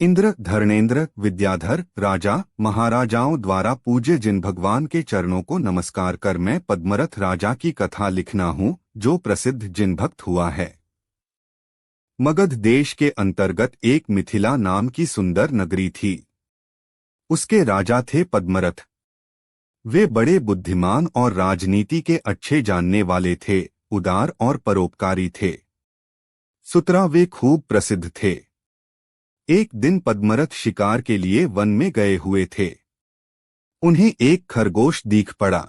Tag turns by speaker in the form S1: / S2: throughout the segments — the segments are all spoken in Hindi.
S1: इंद्र, धर्णेंद्र, विद्याधर, राजा महाराजाओं द्वारा पूज्य जिन भगवान के चरणों को नमस्कार कर मैं पद्मरथ राजा की कथा लिखना हूँ, जो प्रसिद्ध जिन भक्त हुआ है। मगध देश के अंतर्गत एक मिथिला नाम की सुंदर नगरी थी। उसके राजा थे पद्मरथ। वे बड़े बुद्धिमान और राजनीति के अच्छे जानने वाले थे, उदार और परोपकारी थे। सुतरा वे खूब प्रसिद्ध थे। एक दिन पद्मरथ शिकार के लिए वन में गए हुए थे। उन्हें एक खरगोश दिख पड़ा।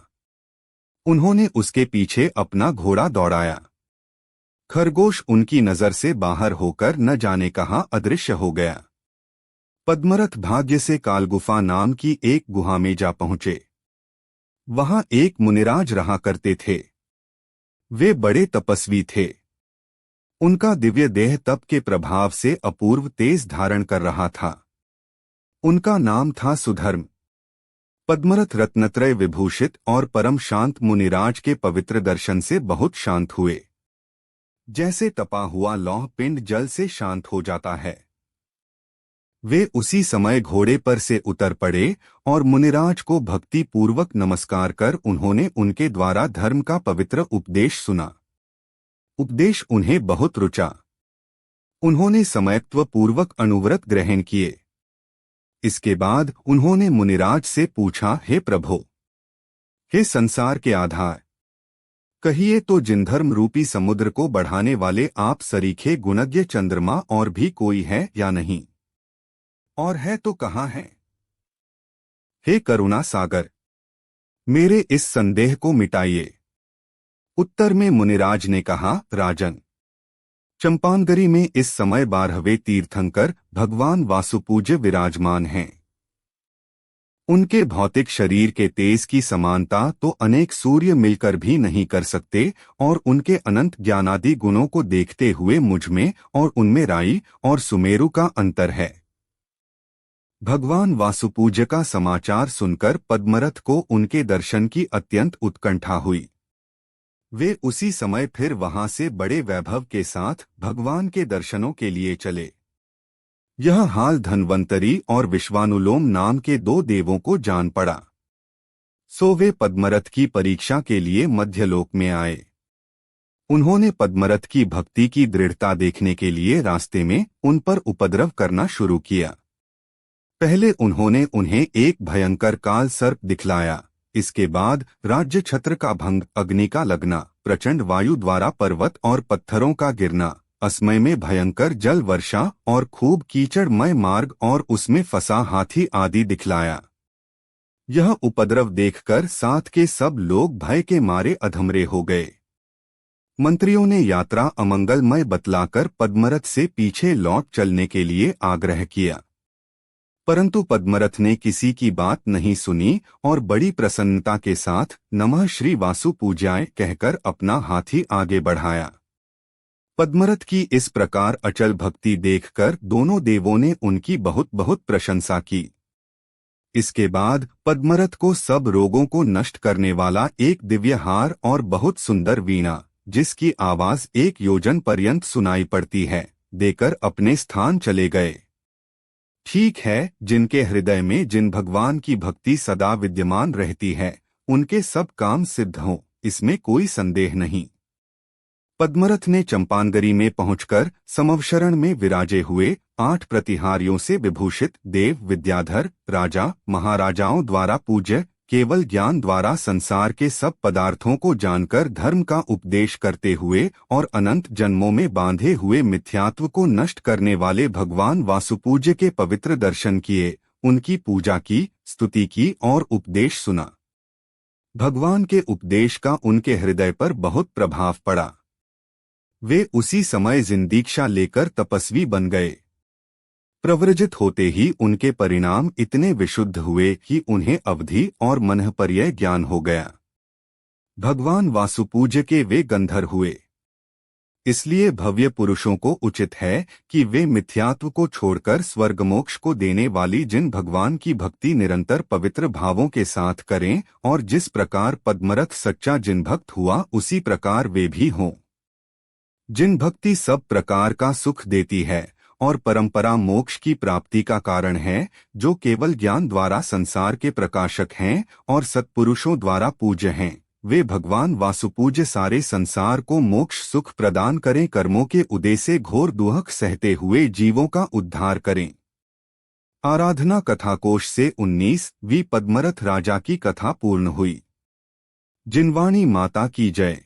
S1: उन्होंने उसके पीछे अपना घोड़ा दौड़ाया। खरगोश उनकी नजर से बाहर होकर न जाने कहां अदृश्य हो गया। पद्मरथ भाग्य से कालगुफा नाम की एक गुहा में जा पहुंचे। वहां एक मुनिराज रहा करते थे। वे बड़े तपस्वी थे। उनका दिव्य देह तप के प्रभाव से अपूर्व तेज धारण कर रहा था। उनका नाम था सुधर्म। पद्मरथ रत्नत्रय विभूषित और परम शांत मुनिराज के पवित्र दर्शन से बहुत शांत हुए। जैसे तपा हुआ लौह पिंड जल से शांत हो जाता है। वे उसी समय घोड़े पर से उतर पड़े और मुनिराज को भक्ति पूर्वक नमस्कार कर उन्होंने उनके द्वारा धर्म का पवित्र उपदेश सुना। उपदेश उन्हें बहुत रुचा। उन्होंने समयत्व पूर्वक अनुव्रत ग्रहण किए। इसके बाद उन्होंने मुनिराज से पूछा, हे प्रभो, हे संसार के आधार, कहिए तो जिनधर्म रूपी समुद्र को बढ़ाने वाले आप सरीखे गुणज्ञ चंद्रमा और भी कोई है या नहीं? और है तो कहाँ है? हे करुणा सागर, मेरे इस संदेह को मिटाइए। उत्तर में मुनिराज ने कहा, राजन, चंपानगरी में इस समय 12वें तीर्थंकर भगवान वासुपूज्य विराजमान हैं। उनके भौतिक शरीर के तेज की समानता तो अनेक सूर्य मिलकर भी नहीं कर सकते और उनके अनंत ज्ञानादि गुणों को देखते हुए मुझ में और उनमें राई और सुमेरु का अंतर है। भगवान वासुपूज्य का समाचार सुनकर पद्मरथ को उनके दर्शन की अत्यंत उत्कंठा हुई। वे उसी समय फिर वहां से बड़े वैभव के साथ भगवान के दर्शनों के लिए चले। यह हाल धन्वंतरी और विश्वानुलोम नाम के 2 देवों को जान पड़ा। सो वे पद्मरथ की परीक्षा के लिए मध्यलोक में आए। उन्होंने पद्मरथ की भक्ति की दृढ़ता देखने के लिए रास्ते में उन पर उपद्रव करना शुरू किया। पहले उन्होंने उन्हें एक भयंकर काल सर्प दिखलाया। इसके बाद राज्य छत्र का भंग, अग्नि का लगना, प्रचंड वायु द्वारा पर्वत और पत्थरों का गिरना, असमय में भयंकर जल वर्षा और खूब कीचड़मय मार्ग और उसमें फंसा हाथी आदि दिखलाया। यह उपद्रव देखकर साथ के सब लोग भय के मारे अधमरे हो गए। मंत्रियों ने यात्रा अमंगलमय बतलाकर पद्मरथ से पीछे लौट चलने के लिए आग्रह किया, परंतु पद्मरथ ने किसी की बात नहीं सुनी और बड़ी प्रसन्नता के साथ नमः श्री वासु पूज्याय कहकर अपना हाथी आगे बढ़ाया। पद्मरथ की इस प्रकार अचल भक्ति देखकर दोनों देवों ने उनकी बहुत बहुत प्रशंसा की। इसके बाद पद्मरथ को सब रोगों को नष्ट करने वाला एक दिव्य हार और बहुत सुंदर वीणा, जिसकी आवाज 1 योजन पर्यंत सुनाई पड़ती है, देकर अपने स्थान चले गए। ठीक है, जिनके हृदय में जिन भगवान की भक्ति सदा विद्यमान रहती है, उनके सब काम सिद्ध हों, इसमें कोई संदेह नहीं। पद्मरथ ने चंपानगरी में पहुंचकर समवशरण में विराजे हुए 8 प्रतिहारियों से विभूषित देव विद्याधर, राजा महाराजाओं द्वारा पूज्य, केवल ज्ञान द्वारा संसार के सब पदार्थों को जानकर धर्म का उपदेश करते हुए और अनंत जन्मों में बांधे हुए मिथ्यात्व को नष्ट करने वाले भगवान वासुपूज्य के पवित्र दर्शन किए, उनकी पूजा की, स्तुति की और उपदेश सुना। भगवान के उपदेश का उनके हृदय पर बहुत प्रभाव पड़ा। वे उसी समय जिंदीक्षा लेकर तपस्वी बन गए। प्रव्रजित होते ही उनके परिणाम इतने विशुद्ध हुए कि उन्हें अवधि और मनःपर्यय ज्ञान हो गया। भगवान वासुपूज्य के वे गंधर हुए। इसलिए भव्य पुरुषों को उचित है कि वे मिथ्यात्व को छोड़कर स्वर्गमोक्ष को देने वाली जिन भगवान की भक्ति निरंतर पवित्र भावों के साथ करें और जिस प्रकार पद्मरथ सच्चा जिन भक्त हुआ उसी प्रकार वे भी हों। जिन भक्ति सब प्रकार का सुख देती है और परंपरा मोक्ष की प्राप्ति का कारण है, जो केवल ज्ञान द्वारा संसार के प्रकाशक हैं और सत्पुरुषों द्वारा पूज्य हैं। वे भगवान वासुपूज्य सारे संसार को मोक्ष सुख प्रदान करें, कर्मों के उदय से घोर दुहक सहते हुए जीवों का उद्धार करें। आराधना कथाकोश से 19वीं पद्मरथ राजा की कथा पूर्ण हुई। जिनवाणी माता की जय।